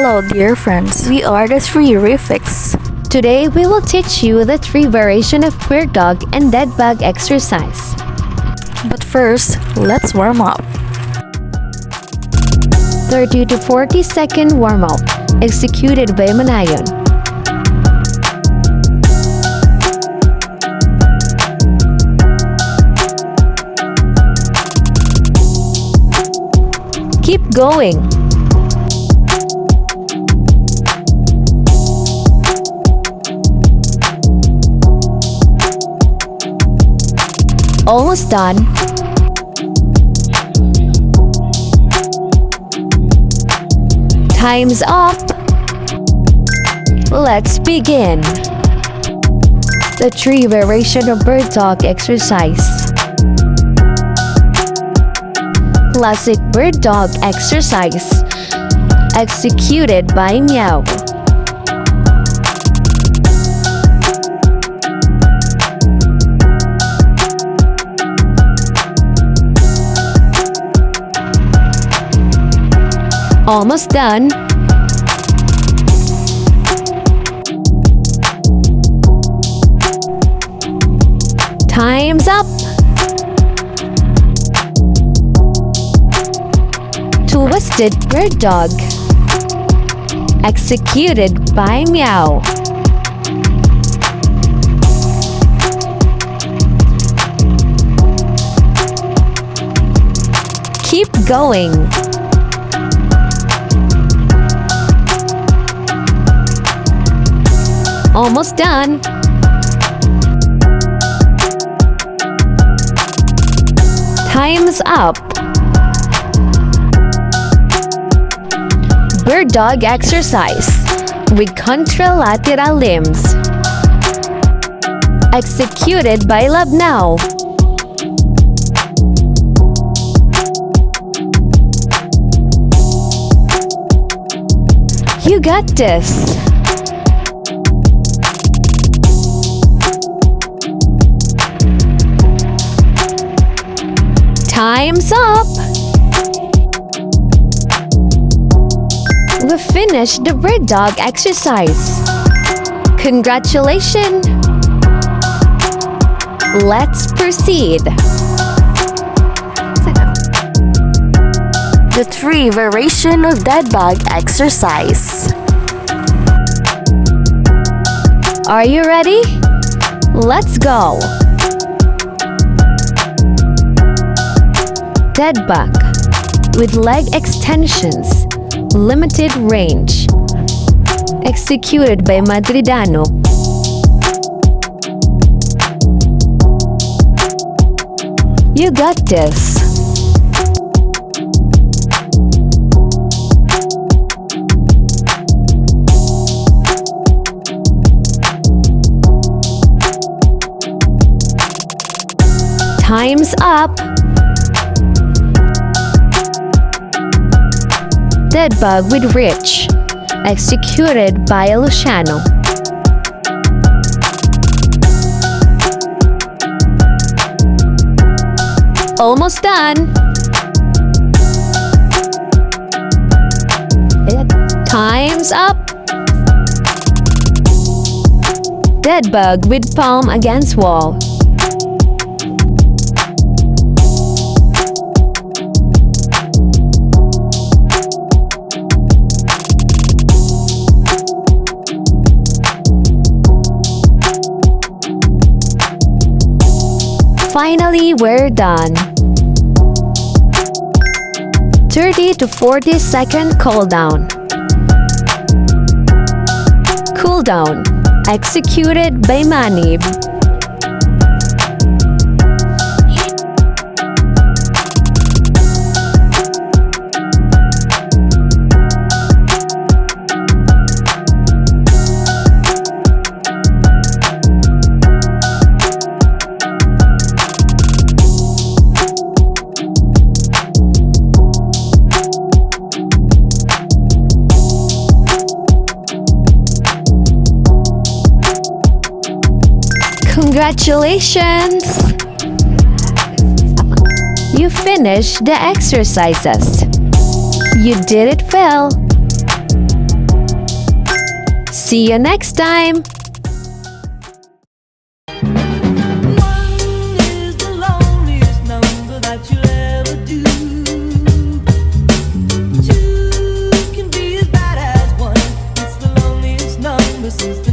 Hello dear friends, we are the Three-rrifics. Today we will teach you the 3 variation of bird dog and dead bug exercise. But first, let's warm up. 30 to 40 second warm up, executed by MANAYON. Keep going. Almost done. Time's up. Let's begin. The 3 variation of bird dog exercise. Classic bird dog exercise, executed by Miao. Almost done. Time's up. Twisted bird dog, executed by Miao. Keep going. Almost done. Time's up. Bird dog exercise with contralateral limbs, executed by LABNAO. You got this. Time's up. We finished the bird dog exercise. Congratulations! Let's proceed. The 3 variation of dead bug exercise. Are you ready? Let's go. Dead bug with leg extensions, limited range, executed by MADREDANO. You got this. Time's up. Dead bug with reach, executed by LUCIANO. Almost done. Time's up. Dead bug with palm against wall. Finally, we're done. 30 to 40 second cool down. Cool down, executed by MANIB. Congratulations! You finished the exercises. You did it well. See you next time! One is the loneliest number that you'll ever do. Two can be as bad as one. It's the loneliest number since the